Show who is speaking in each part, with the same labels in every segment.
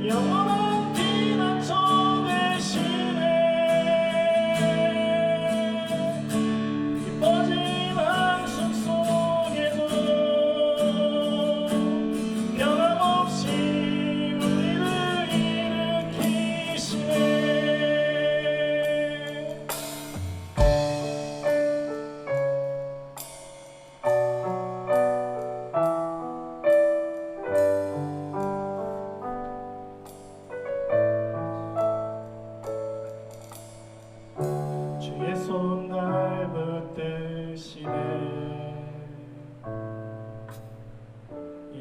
Speaker 1: 영원한 피난처 되시네. 깊어진 한숨 속에도 변함없이 우리를 일으키시네. 주의 손 날 붙드시네.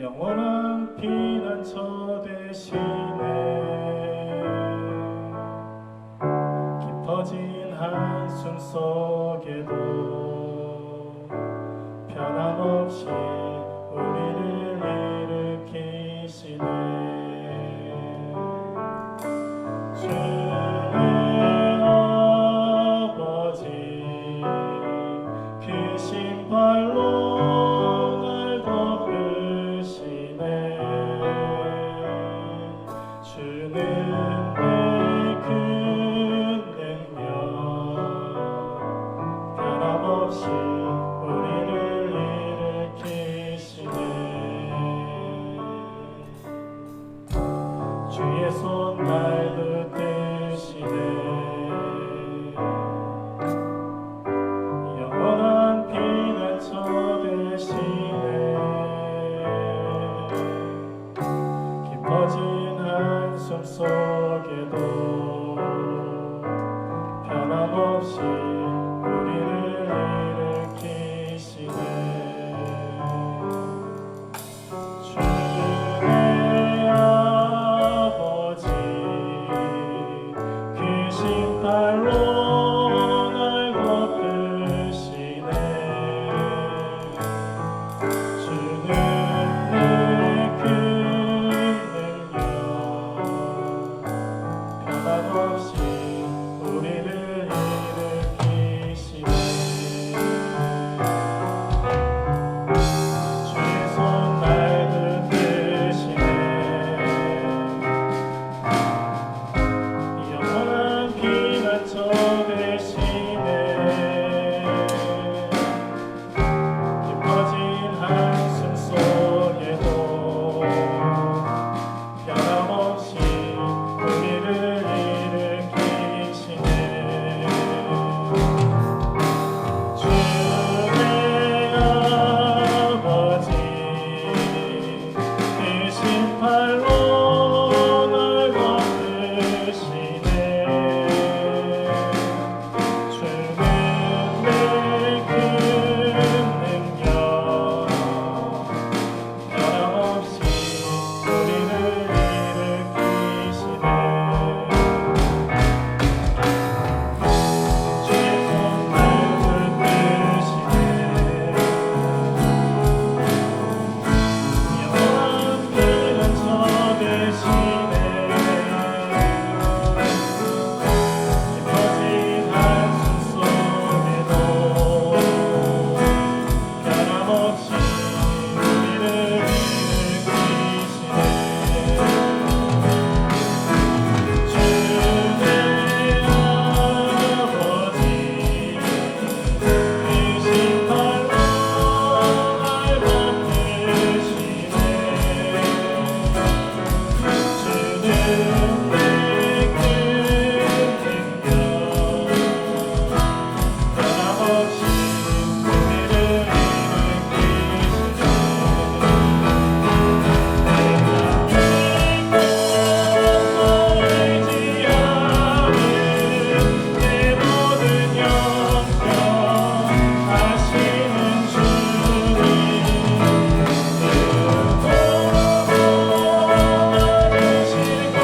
Speaker 1: 영원한 피난처 되시네. 깊어진 한숨 속에도 변함없이 우리를 일으키시네. 발로 날 덮으시네. 주는 내 큰 능력 변함없이 우리를 일으키시네. 주의 손 날 붙드시네. 깊어진 한숨 속에도 변함없이 우리를 일으키시네. 주의 아버지 크신 팔로 날 덮으시네. 주는 변함없이 우리를 일으키시네. 주의 손 날 붙드시네. 영원한 피난처 되시네. 깊어진 한숨 속에도 변함없이 우리를 일으키시네. 주의 아버지 크신 팔로 날 덮으시네. 주는 내 큰 능력 변함없이 우리를 일으키시네. 주의 손 날 붙드시네. 영원한 피난처 되시네. 깊어진 한숨 속에도 변함없이 우리를 일으키시네. 주의 아버지 크신 팔로 날 덮으시네. 주는 내 큰 능력 변함없이 우리를 일으키시네. 내 모든 영광 하시는 주님 그거로 나를 싣고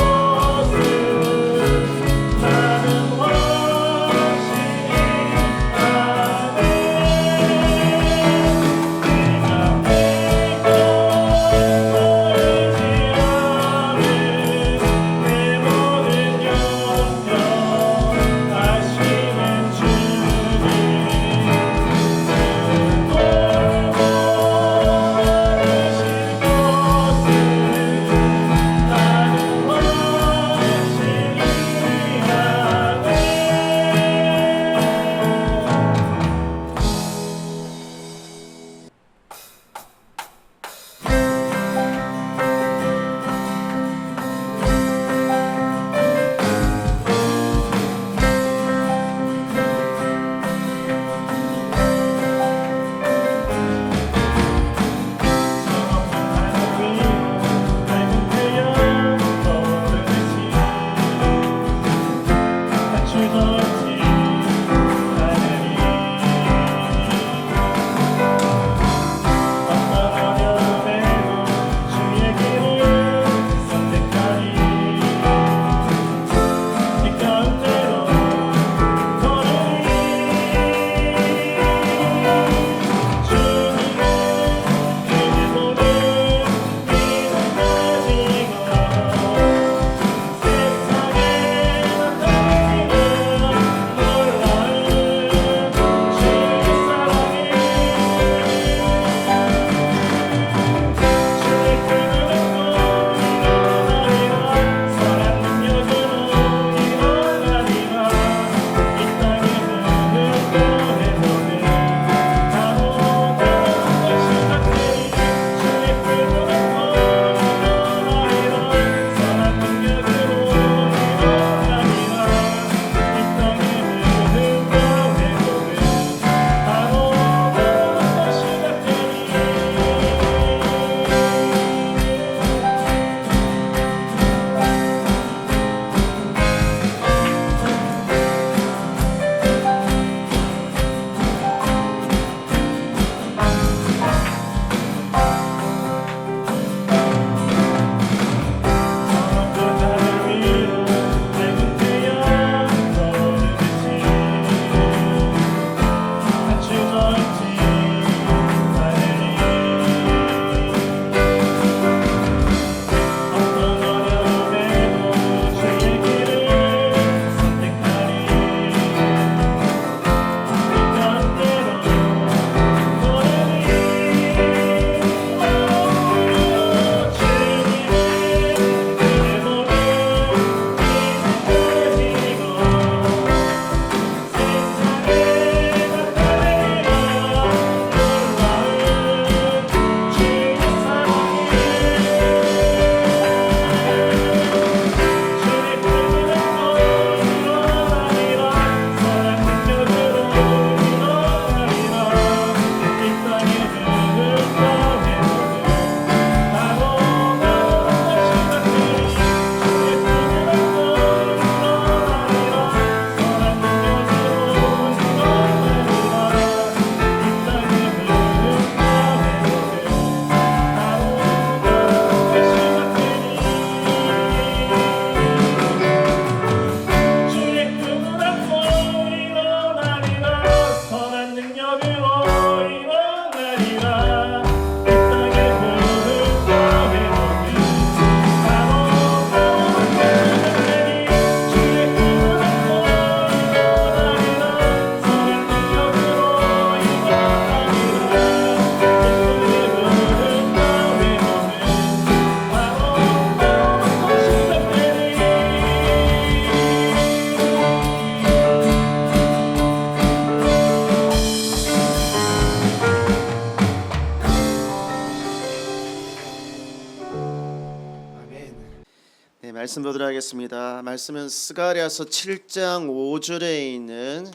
Speaker 2: 말씀 보도록 하겠습니다. 말씀은 스가랴서 7장 5절에 있는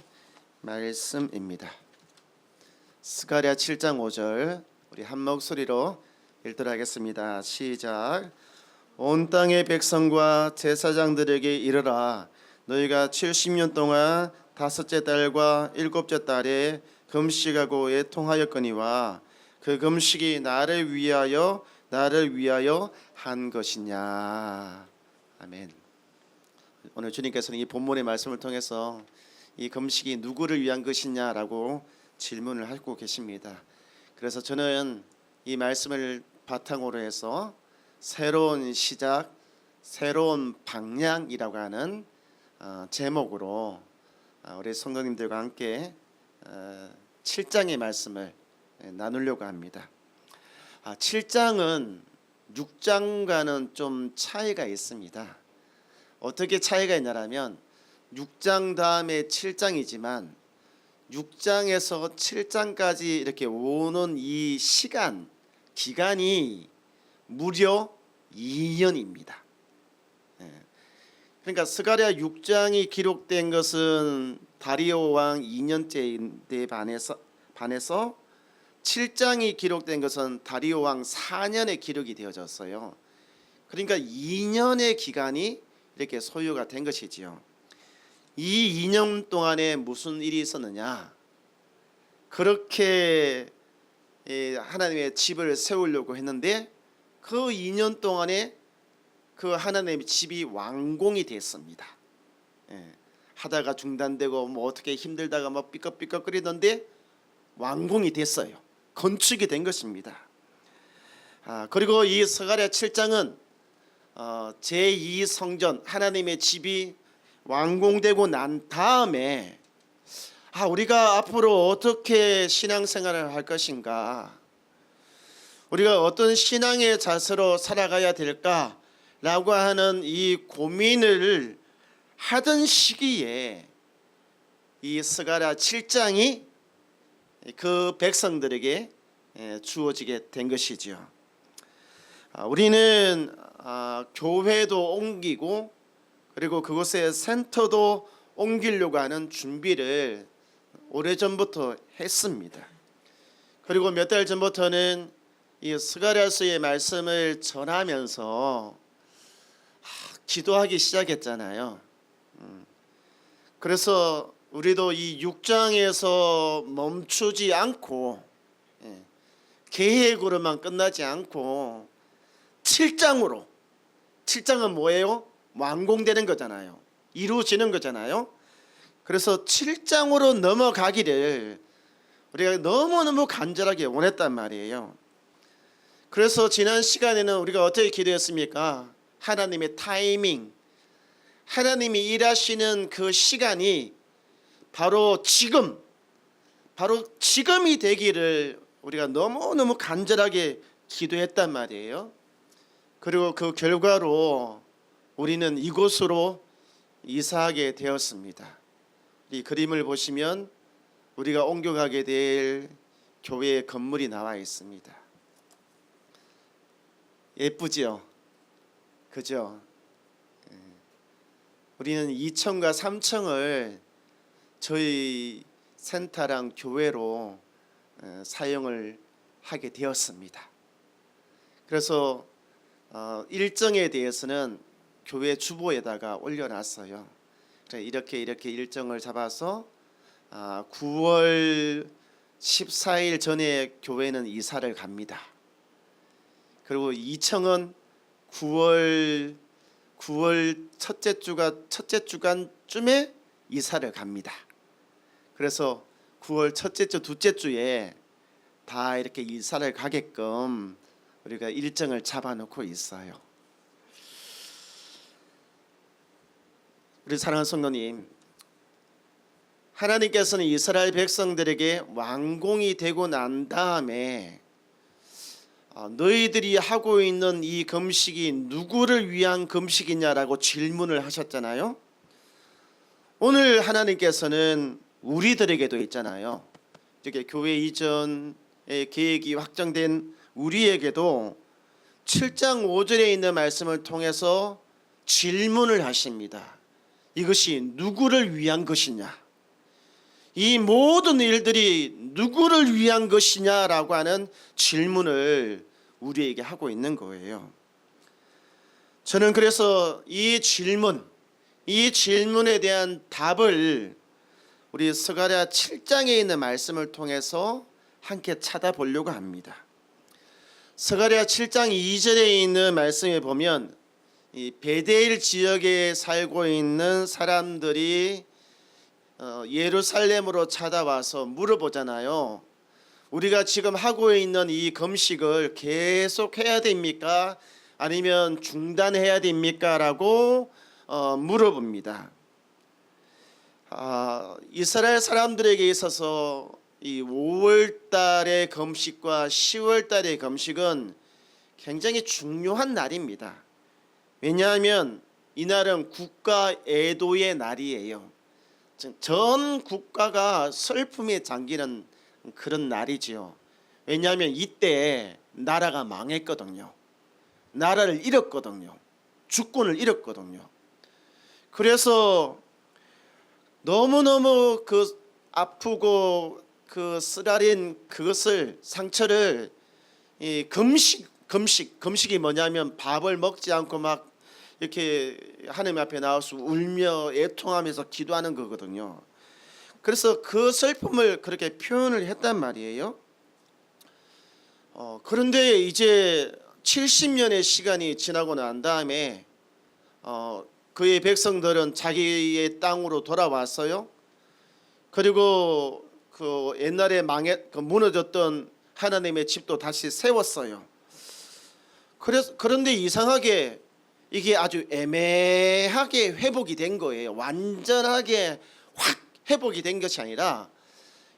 Speaker 2: 말씀입니다. 스가랴 7장 5절 우리 한 목소리로 읽도록 하겠습니다. 시작. 온 땅의 백성과 제사장들에게 이르라. 너희가 70년 동안 다섯째 달과 일곱째 달에 금식하고 애통하였거니와 그 금식이 나를 위하여 한 것이냐. 아멘. 오늘 주님께서는 이 본문의 말씀을 통해서 이 금식이 누구를 위한 것이냐라고 질문을 하고 계십니다. 그래서 저는 이 말씀을 바탕으로 해서 새로운 시작, 새로운 방향이라고 하는 제목으로 우리 성도님들과 함께 7장의 말씀을 나누려고 합니다. 7장은 6장과는 좀 차이가 있습니다. 어떻게 차이가 있냐면 6장 다음에 7장이지만 6장에서 7장까지 이렇게 오는 이 기간이 무려 2년입니다. 그러니까 스가랴 6장이 기록된 것은 다리오 왕 2년째인데 반해서 7장이 기록된 것은 다리오 왕 4년에 기록이 되어졌어요. 그러니까 2년의 기간이 이렇게 소요가 된 것이지요. 이 2년 동안에 무슨 일이 있었느냐? 그렇게 하나님의 집을 세우려고 했는데 그 2년 동안에 그 하나님의 집이 완공이 됐습니다. 하다가 중단되고 뭐 어떻게 힘들다가 막 삐걱삐걱거리던데 완공이 됐어요. 건축이 된 것입니다. 그리고 이 스가랴 7장은 제2성전 하나님의 집이 완공되고 난 다음에 우리가 앞으로 어떻게 신앙생활을 할 것인가, 우리가 어떤 신앙의 자세로 살아가야 될까라고 하는 이 고민을 하던 시기에 이 스가랴 7장이 그 백성들에게 주어지게 된 것이죠. 우리는 교회도 옮기고 그리고 그곳에 센터도 옮기려고 하는 준비를 오래전부터 했습니다. 그리고 몇 달 전부터는 이 스가랴서의 말씀을 전하면서 기도하기 시작했잖아요. 그래서 우리도 이 6장에서 멈추지 않고 계획으로만 끝나지 않고 7장은 뭐예요? 완공되는 거잖아요. 이루어지는 거잖아요. 그래서 7장으로 넘어가기를 우리가 너무너무 간절하게 원했단 말이에요. 그래서 지난 시간에는 우리가 어떻게 기도했습니까? 하나님의 타이밍, 하나님이 일하시는 그 시간이 바로 지금이 되기를 우리가 너무너무 간절하게 기도했단 말이에요. 그리고 그 결과로 우리는 이곳으로 이사하게 되었습니다. 이 그림을 보시면 우리가 옮겨가게 될 교회의 건물이 나와 있습니다. 예쁘지요? 그죠? 우리는 2층과 3층을 저희 센터랑 교회로 사용을 하게 되었습니다. 그래서 일정에 대해서는 교회 주보에다가 올려놨어요. 이렇게 일정을 잡아서 9월 14일 전에 교회는 이사를 갑니다. 그리고 2층은 9월 첫째 주간쯤에 이사를 갑니다. 그래서 9월 첫째 주, 둘째 주에 다 이렇게 이사를 가게끔 우리가 일정을 잡아놓고 있어요. 우리 사랑하는 성도님, 하나님께서는 이스라엘 백성들에게 완공이 되고 난 다음에 너희들이 하고 있는 이 금식이 누구를 위한 금식이냐라고 질문을 하셨잖아요. 오늘 하나님께서는 우리들에게도 있잖아요. 이렇게 교회 이전의 계획이 확정된 우리에게도 7장 5절에 있는 말씀을 통해서 질문을 하십니다. 이것이 누구를 위한 것이냐? 이 모든 일들이 누구를 위한 것이냐라고 하는 질문을 우리에게 하고 있는 거예요. 저는 그래서 이 질문에 대한 답을 우리 스가랴 7장에 있는 말씀을 통해서 함께 찾아보려고 합니다. 스가랴 7장 2절에 있는 말씀에 보면 이 베델 지역에 살고 있는 사람들이 예루살렘으로 찾아와서 물어보잖아요. 우리가 지금 하고 있는 이 금식을 계속 해야 됩니까? 아니면 중단해야 됩니까? 라고 물어봅니다. 이스라엘 사람들에게 있어서 이 5월 달의 금식과 10월 달의 금식은 굉장히 중요한 날입니다. 왜냐하면 이날은 국가 애도의 날이에요. 전 국가가 슬픔에 잠기는 그런 날이지요. 왜냐하면 이때 나라가 망했거든요. 나라를 잃었거든요. 주권을 잃었거든요. 그래서 너무너무 그 아프고 그 쓰라린 그것을 상처를 이 금식이 뭐냐면 밥을 먹지 않고 막 이렇게 하나님 앞에 나와서 울며 애통하면서 기도하는 거거든요. 그래서 그 슬픔을 그렇게 표현을 했단 말이에요. 그런데 이제 70년의 시간이 지나고 난 다음에 그의 백성들은 자기의 땅으로 돌아왔어요. 그리고 그 옛날에 무너졌던 하나님의 집도 다시 세웠어요. 그런데 이상하게 이게 아주 애매하게 회복이 된 거예요. 완전하게 확 회복이 된 것이 아니라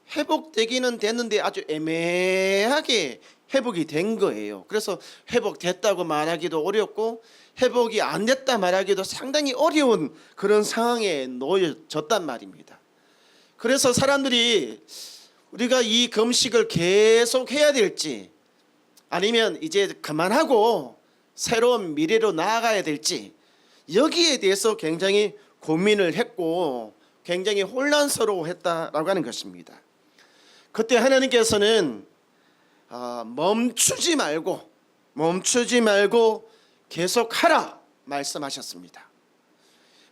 Speaker 2: 회복되기는 됐는데 아주 애매하게 회복이 된 거예요. 그래서 회복됐다고 말하기도 어렵고 회복이 안 됐다 말하기도 상당히 어려운 그런 상황에 놓여졌단 말입니다. 그래서 사람들이 우리가 이 금식을 계속 해야 될지 아니면 이제 그만하고 새로운 미래로 나아가야 될지 여기에 대해서 굉장히 고민을 했고 굉장히 혼란스러워했다라고 하는 것입니다. 그때 하나님께서는 멈추지 말고 계속하라 말씀하셨습니다.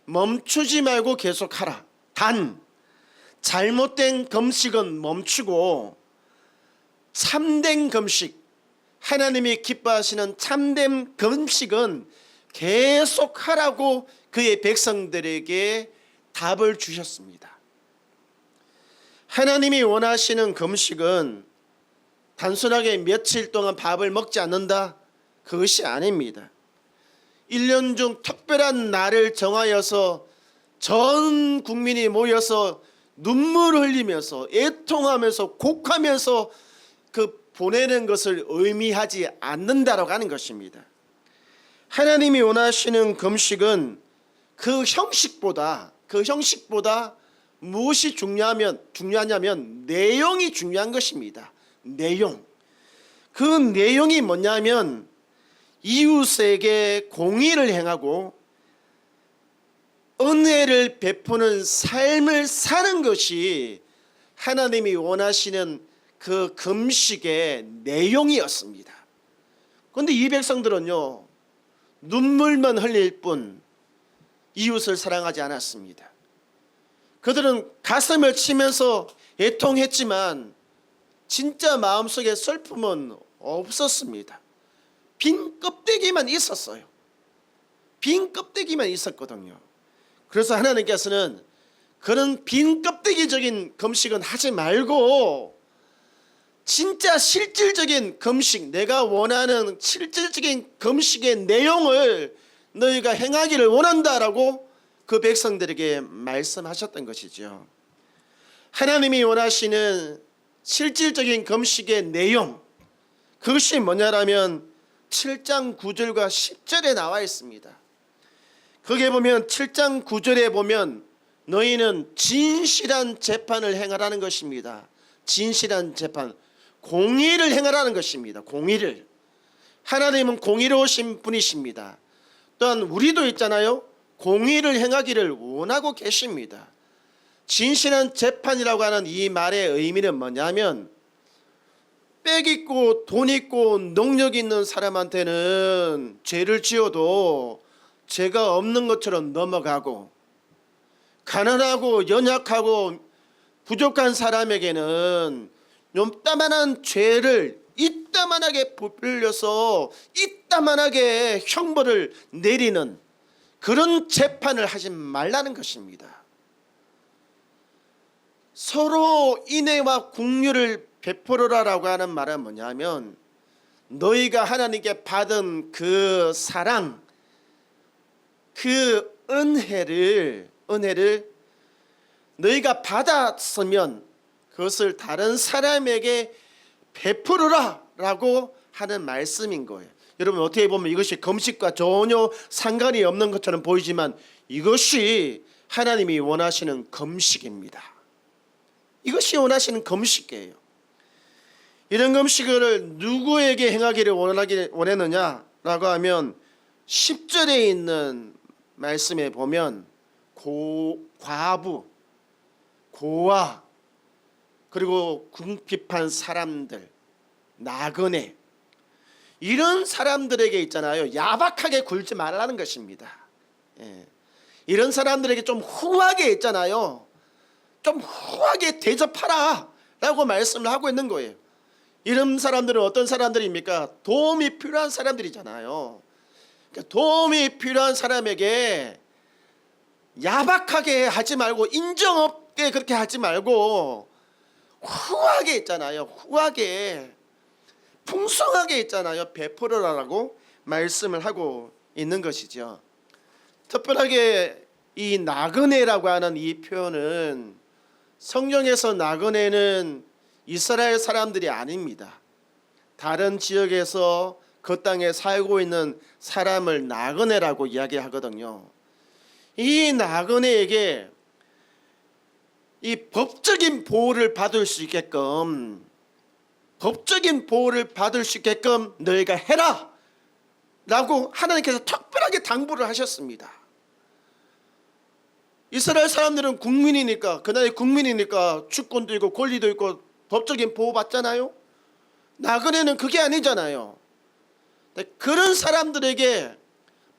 Speaker 2: 멈추지 말고 계속하라. 단 잘못된 금식은 멈추고 참된 금식, 하나님이 기뻐하시는 참된 금식은 계속하라고 그의 백성들에게 답을 주셨습니다. 하나님이 원하시는 금식은 단순하게 며칠 동안 밥을 먹지 않는다, 그것이 아닙니다. 1년 중 특별한 날을 정하여서 전 국민이 모여서 눈물을 흘리면서 애통하면서 곡하면서 그 보내는 것을 의미하지 않는다라고 하는 것입니다. 하나님이 원하시는 금식은 그 형식보다 무엇이 중요하냐면 내용이 중요한 것입니다. 내용. 그 내용이 뭐냐면 이웃에게 공의를 행하고 은혜를 베푸는 삶을 사는 것이 하나님이 원하시는 그 금식의 내용이었습니다. 그런데 이 백성들은요, 눈물만 흘릴 뿐 이웃을 사랑하지 않았습니다. 그들은 가슴을 치면서 애통했지만 진짜 마음속에 슬픔은 없었습니다. 빈 껍데기만 있었어요. 빈 껍데기만 있었거든요. 그래서 하나님께서는 그런 빈 껍데기적인 금식은 하지 말고 진짜 실질적인 금식, 내가 원하는 실질적인 금식의 내용을 너희가 행하기를 원한다라고 그 백성들에게 말씀하셨던 것이죠. 하나님이 원하시는 실질적인 금식의 내용, 그것이 뭐냐라면 7장 9절과 10절에 나와 있습니다. 거기에 보면 7장 9절에 보면 너희는 진실한 재판을 행하라는 것입니다. 진실한 재판, 공의를 행하라는 것입니다. 공의를. 하나님은 공의로우신 분이십니다. 또한 우리도 있잖아요. 공의를 행하기를 원하고 계십니다. 진실한 재판이라고 하는 이 말의 의미는 뭐냐면 빽 있고 돈 있고 능력 있는 사람한테는 죄를 지어도 죄가 없는 것처럼 넘어가고, 가난하고 연약하고 부족한 사람에게는 요따만한 죄를 이따만하게 부풀려서 이따만하게 형벌을 내리는 그런 재판을 하지 말라는 것입니다. 서로 인애와 긍휼을 베풀어라라고 하는 말은 뭐냐면 너희가 하나님께 받은 그 사랑, 그 은혜를 너희가 받았으면 그것을 다른 사람에게 베풀어라 라고 하는 말씀인 거예요. 여러분, 어떻게 보면 이것이 금식과 전혀 상관이 없는 것처럼 보이지만 이것이 하나님이 원하시는 금식입니다. 이것이 원하시는 금식이에요. 이런 금식을 누구에게 행하기를 원했느냐라고 하면 10절에 있는 말씀에 보면 과부, 고아, 그리고 궁핍한 사람들, 나그네, 이런 사람들에게 있잖아요, 야박하게 굴지 말라는 것입니다. 이런 사람들에게 좀 후하게 있잖아요, 좀 후하게 대접하라 라고 말씀을 하고 있는 거예요. 이런 사람들은 어떤 사람들입니까? 도움이 필요한 사람들이잖아요. 도움이 필요한 사람에게 야박하게 하지 말고, 인정 없게 그렇게 하지 말고 후하게 있잖아요, 후하게 풍성하게 있잖아요, 베풀어라라고 말씀을 하고 있는 것이죠. 특별하게 이 나그네라고 하는 이 표현은 성경에서 나그네는 이스라엘 사람들이 아닙니다. 다른 지역에서 그 땅에 살고 있는 사람을 나그네라고 이야기하거든요. 이 나그네에게 이 법적인 보호를 받을 수 있게끔 너희가 해라 라고 하나님께서 특별하게 당부를 하셨습니다. 이스라엘 사람들은 국민이니까, 그날의 국민이니까 주권도 있고 권리도 있고 법적인 보호 받잖아요. 나그네는 그게 아니잖아요. 그런 사람들에게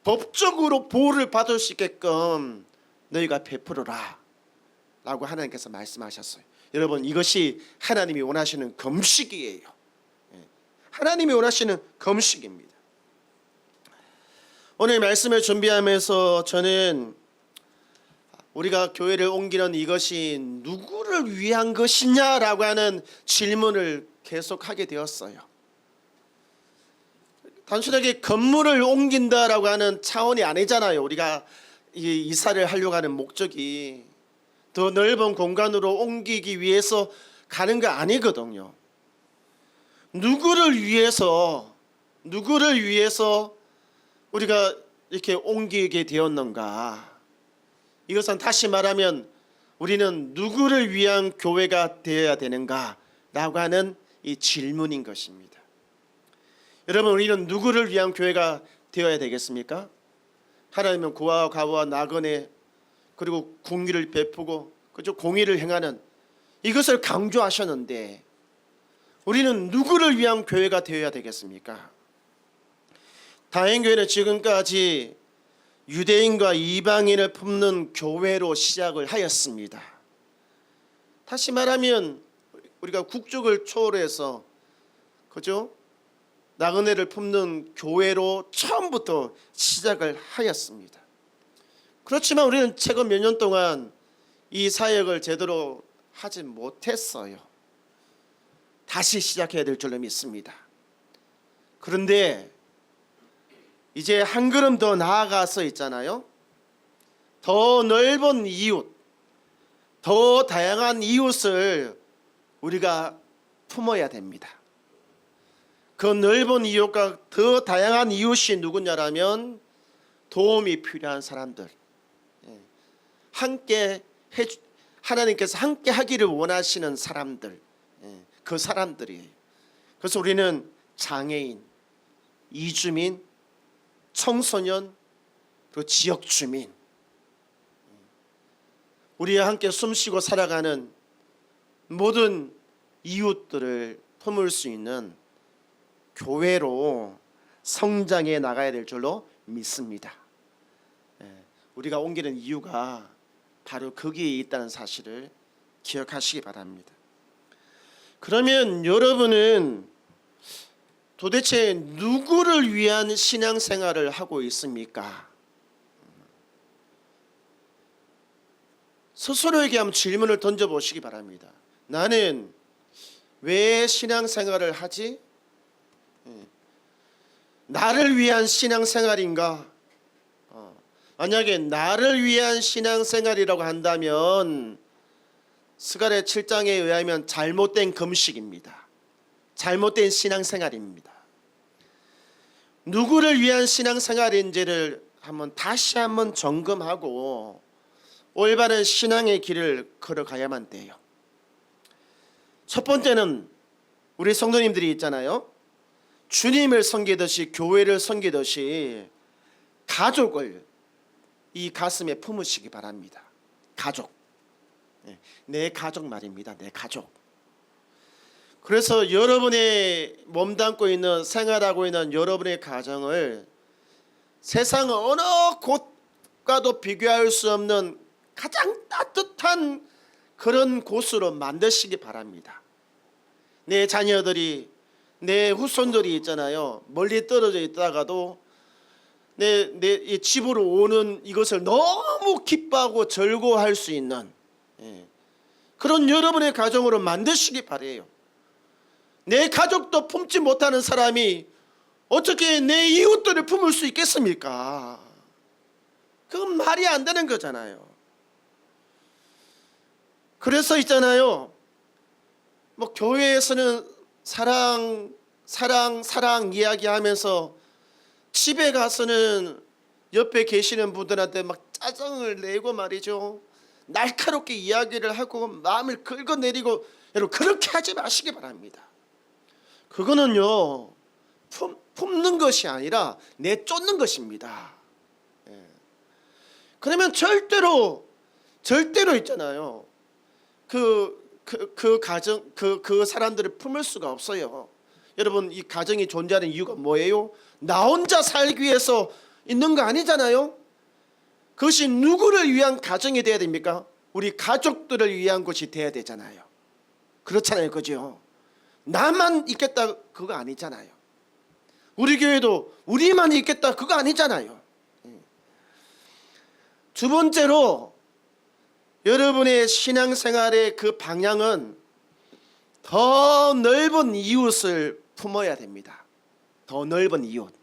Speaker 2: 법적으로 보호를 받을 수 있게끔 너희가 베풀어라 라고 하나님께서 말씀하셨어요. 여러분, 이것이 하나님이 원하시는 금식이에요. 하나님이 원하시는 금식입니다. 오늘 말씀을 준비하면서 저는 우리가 교회를 옮기는 이것이 누구를 위한 것이냐라고 하는 질문을 계속하게 되었어요. 단순하게 건물을 옮긴다라고 하는 차원이 아니잖아요. 우리가 이사를 하려고 하는 목적이 더 넓은 공간으로 옮기기 위해서 가는 거 아니거든요. 누구를 위해서 우리가 이렇게 옮기게 되었는가? 이것은 다시 말하면 우리는 누구를 위한 교회가 되어야 되는가라고 하는 이 질문인 것입니다. 여러분, 우리는 누구를 위한 교회가 되어야 되겠습니까? 하나님은 고아와 과부와 나그네, 그리고 긍휼을 베푸고 그죠, 공의를 행하는 이것을 강조하셨는데 우리는 누구를 위한 교회가 되어야 되겠습니까? 다행교회는 지금까지 유대인과 이방인을 품는 교회로 시작을 하였습니다. 다시 말하면 우리가 국적을 초월해서 그죠, 나그네를 품는 교회로 처음부터 시작을 하였습니다. 그렇지만 우리는 최근 몇 년 동안 이 사역을 제대로 하지 못했어요. 다시 시작해야 될 줄로 믿습니다. 그런데 이제 한 걸음 더 나아가서 있잖아요, 더 넓은 이웃, 더 다양한 이웃을 우리가 품어야 됩니다. 그 넓은 이웃과 더 다양한 이웃이 누구냐라면 도움이 필요한 사람들, 함께 하나님께서 함께 하기를 원하시는 사람들, 그 사람들이에요. 그래서 우리는 장애인, 이주민, 청소년, 그리고 지역 주민, 우리와 함께 숨쉬고 살아가는 모든 이웃들을 품을 수 있는 교회로 성장해 나가야 될 줄로 믿습니다. 우리가 옮기는 이유가 바로 거기에 있다는 사실을 기억하시기 바랍니다. 그러면 여러분은 도대체 누구를 위한 신앙생활을 하고 있습니까? 스스로에게 한번 질문을 던져보시기 바랍니다. 나는 왜 신앙생활을 하지? 나를 위한 신앙생활인가? 만약에 나를 위한 신앙생활이라고 한다면 스가랴 7장에 의하면 잘못된 금식입니다. 잘못된 신앙생활입니다. 누구를 위한 신앙생활인지를 다시 한번 점검하고 올바른 신앙의 길을 걸어가야만 돼요. 첫 번째는 우리 성도님들이 있잖아요. 주님을 섬기듯이 교회를 섬기듯이 가족을 이 가슴에 품으시기 바랍니다. 가족, 내 가족 말입니다. 내 가족. 그래서 여러분의 몸담고 있는 생활하고 있는 여러분의 가정을 세상 어느 곳과도 비교할 수 없는 가장 따뜻한 그런 곳으로 만드시기 바랍니다. 내 자녀들이, 내 후손들이 있잖아요. 멀리 떨어져 있다가도 내 집으로 오는 이것을 너무 기뻐하고 즐거워할 수 있는 그런 여러분의 가정으로 만드시기 바래요. 내 가족도 품지 못하는 사람이 어떻게 내 이웃들을 품을 수 있겠습니까? 그건 말이 안 되는 거잖아요. 그래서 있잖아요. 뭐 교회에서는 사랑 이야기하면서 집에 가서는 옆에 계시는 분들한테 막 짜증을 내고 말이죠. 날카롭게 이야기를 하고 마음을 긁어내리고, 여러분 그렇게 하지 마시기 바랍니다. 그거는요 품는 것이 아니라 내쫓는 것입니다. 그러면 절대로 있잖아요. 그 가정 그 사람들을 품을 수가 없어요. 여러분 이 가정이 존재하는 이유가 뭐예요? 나 혼자 살기 위해서 있는 거 아니잖아요. 그것이 누구를 위한 가정이 돼야 됩니까? 우리 가족들을 위한 것이 돼야 되잖아요. 그렇잖아요, 그죠? 나만 있겠다 그거 아니잖아요. 우리 교회도 우리만 있겠다 그거 아니잖아요. 두 번째로 여러분의 신앙생활의 그 방향은 더 넓은 이웃을 품어야 됩니다. 더 넓은 이웃.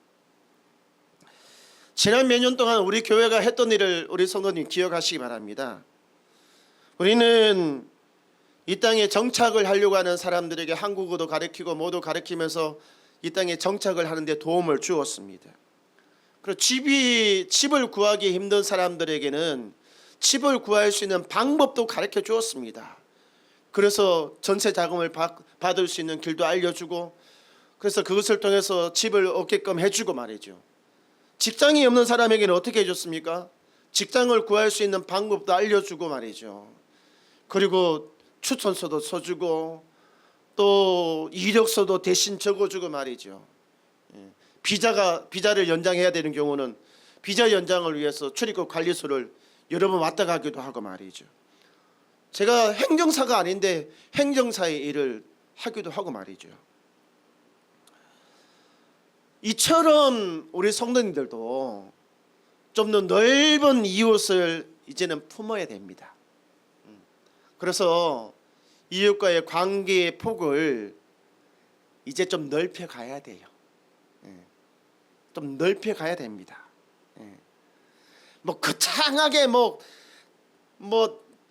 Speaker 2: 지난 몇 년 동안 우리 교회가 했던 일을 우리 성도님 기억하시기 바랍니다. 우리는 이 땅에 정착을 하려고 하는 사람들에게 한국어도 가르치고 모두 가르치면서 이 땅에 정착을 하는데 도움을 주었습니다. 그리고 집을 구하기 힘든 사람들에게는 집을 구할 수 있는 방법도 가르쳐 주었습니다. 그래서 전세 자금을 받을 수 있는 길도 알려주고, 그래서 그것을 통해서 집을 얻게끔 해주고 말이죠. 직장이 없는 사람에게는 어떻게 해줬습니까? 직장을 구할 수 있는 방법도 알려주고 말이죠. 그리고 추천서도 써주고 또 이력서도 대신 적어주고 말이죠. 비자를 연장해야 되는 경우는 비자 연장을 위해서 출입국 관리소를 여러 번 왔다 가기도 하고 말이죠. 제가 행정사가 아닌데 행정사의 일을 하기도 하고 말이죠. 이처럼 우리 성도님들도 좀 더 넓은 이웃을 이제는 품어야 됩니다. 그래서 이웃과의 관계의 폭을 이제 좀 넓혀 가야 돼요. 좀 넓혀 가야 됩니다. 뭐 거창하게 뭐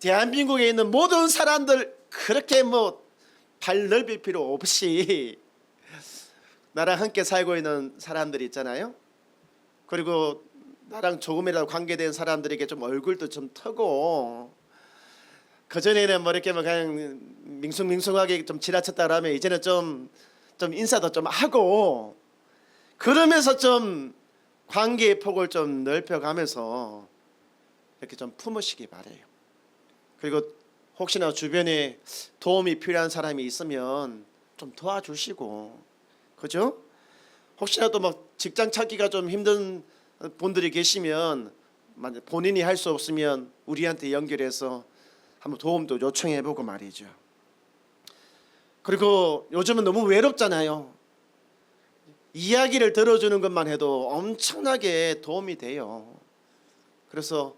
Speaker 2: 대한민국에 있는 모든 사람들 그렇게 발 넓힐 필요 없이 나랑 함께 살고 있는 사람들 있잖아요. 그리고 나랑 조금이라도 관계된 사람들에게 좀 얼굴도 좀 터고, 그전에는 이렇게 그냥 밍숭밍숭하게 좀 지나쳤다 그러면 이제는 좀 인사도 좀 하고, 그러면서 좀 관계의 폭을 좀 넓혀가면서 이렇게 좀 품으시기 바래요. 그리고 혹시나 주변에 도움이 필요한 사람이 있으면 좀 도와주시고, 그죠? 혹시나 또 막 직장 찾기가 좀 힘든 분들이 계시면 본인이 할 수 없으면 우리한테 연결해서 한번 도움도 요청해보고 말이죠. 그리고 요즘은 너무 외롭잖아요. 이야기를 들어주는 것만 해도 엄청나게 도움이 돼요. 그래서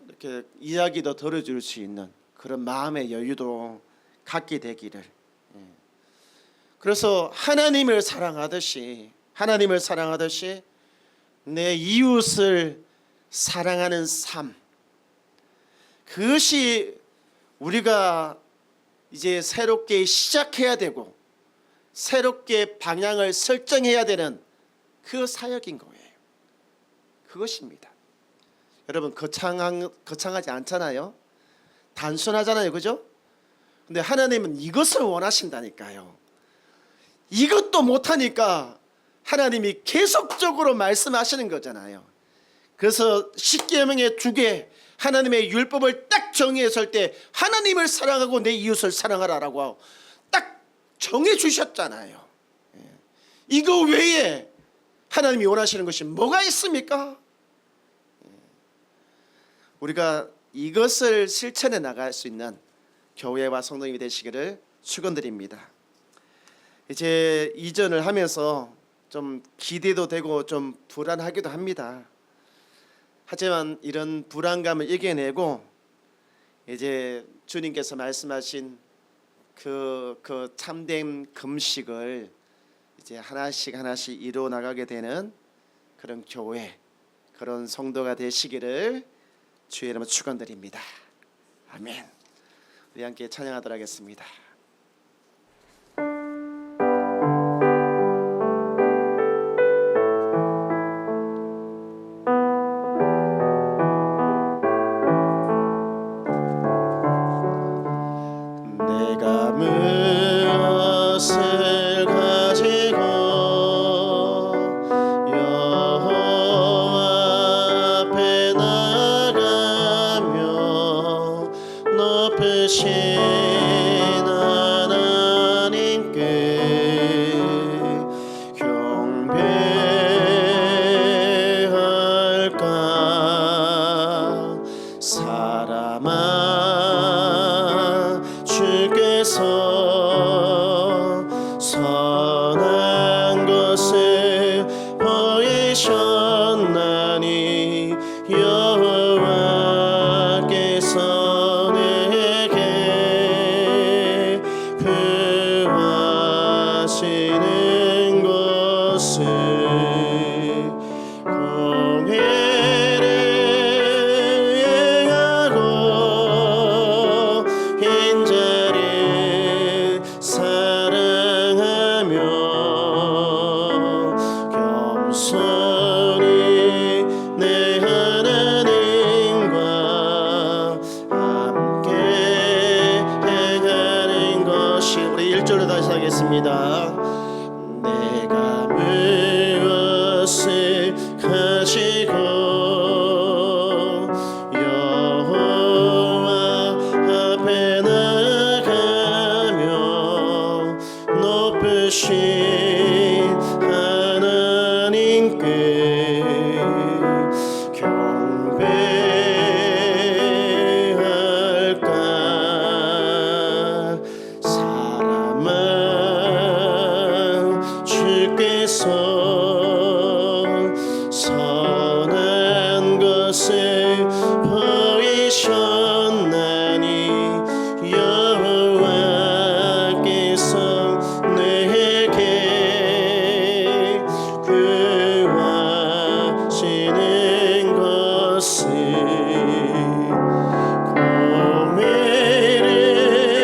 Speaker 2: 이렇게 이야기도 들어줄 수 있는 그런 마음의 여유도 갖게 되기를. 그래서 하나님을 사랑하듯이 내 이웃을 사랑하는 삶, 그것이 우리가 이제 새롭게 시작해야 되고 새롭게 방향을 설정해야 되는 그 사역인 거예요. 그것입니다. 여러분, 거창하지 않잖아요. 단순하잖아요, 그죠? 근데 하나님은 이것을 원하신다니까요. 이것도 못하니까 하나님이 계속적으로 말씀하시는 거잖아요. 그래서 십계명의 주계 하나님의 율법을 딱 정의했을 때 하나님을 사랑하고 내 이웃을 사랑하라라고 딱 정해 주셨잖아요. 이거 외에 하나님이 원하시는 것이 뭐가 있습니까? 우리가 이것을 실천해 나갈 수 있는 교회와 성도님이 되시기를 축원드립니다. 이제 이전을 하면서 좀 기대도 되고 좀 불안하기도 합니다. 하지만 이런 불안감을 이겨내고 이제 주님께서 말씀하신 그 참된 금식을 이제 하나씩 이루어 나가게 되는 그런 교회, 그런 성도가 되시기를 주의 이름으로 축원드립니다. 아멘. 우리 함께 찬양하도록 하겠습니다. 내가 무엇을 가지고 여호와 앞에 나가며 높으신 하나님께 경배할까. 사람아, 주께서 선한 것을 보이셨나니 여호와께서 내게 구하시는 것을 공의를 행하고 인자를 사랑하며 겸손히 내 하나님과 함께 행하는 것이. 우리 1절로 다시 하겠습니다. 내가 무엇을 가지고 여호와 앞에 나가며 높으신 하나님께 경배할까. 사람아, 주께서 선한 것을 보이셨나니 여호와께서 내게 구하시는 것을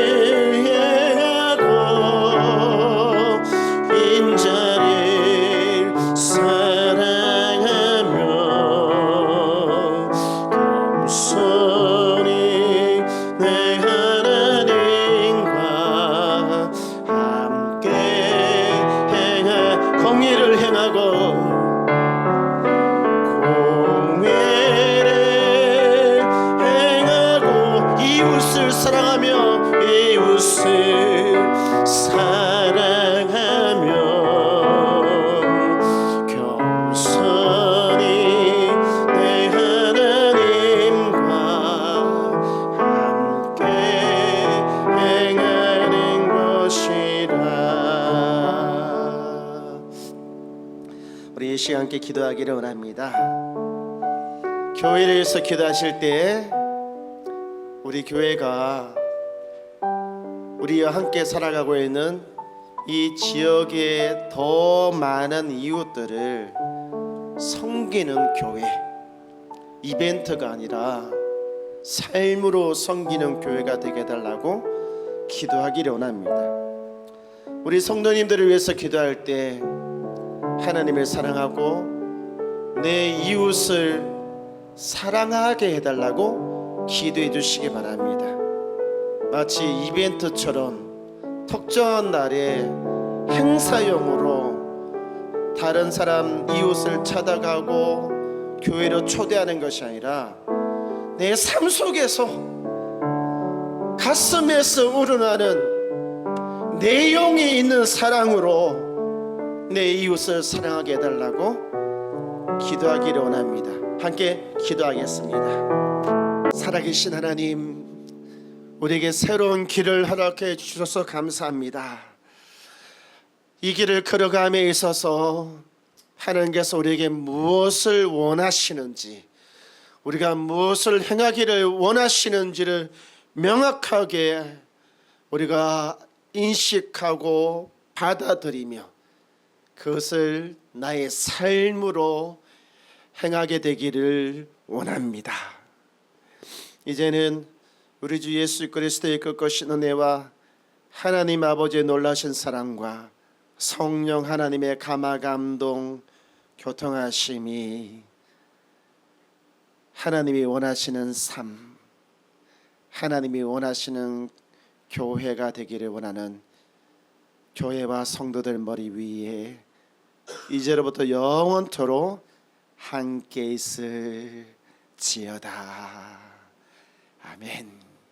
Speaker 2: 공의를 행하고 인자를 사랑하며 겸손히 내 하나님과 함께 공의를 행하고 사랑하며 이웃을 사랑하며 겸손히 내 하나님과 함께 행하는 것이라. 우리 이 시간 함께 기도하기를 원합니다. 교회에서 기도하실 때 우리 교회가 우리와 함께 살아가고 있는 이 지역의 더 많은 이웃들을 섬기는 교회, 이벤트가 아니라 삶으로 섬기는 교회가 되게 해달라고 기도하기를 원합니다. 우리 성도님들을 위해서 기도할 때 하나님을 사랑하고 내 이웃을 사랑하게 해달라고 기도해 주시기 바랍니다. 마치 이벤트처럼 특정한 날에 행사용으로 다른 사람 이웃을 찾아가고 교회로 초대하는 것이 아니라 내 삶 속에서 가슴에서 우러나는 내용이 있는 사랑으로 내 이웃을 사랑하게 해달라고 기도하기를 원합니다. 함께 기도하겠습니다. 살아계신 하나님, 우리에게 새로운 길을 허락해 주셔서 감사합니다. 이 길을 걸어감에 있어서 하나님께서 우리에게 무엇을 원하시는지, 우리가 무엇을 행하기를 원하시는지를 명확하게 우리가 인식하고 받아들이며 그것을 나의 삶으로 행하게 되기를 원합니다. 이제는 우리 주 예수 그리스도의 끝까신 은혜와 하나님 아버지의 놀라신 사랑과 성령 하나님의 감화 감동 교통하심이 하나님이 원하시는 삶, 하나님이 원하시는 교회가 되기를 원하는 교회와 성도들 머리 위에 이제로부터 영원토록 함께 있을지어다. 아멘.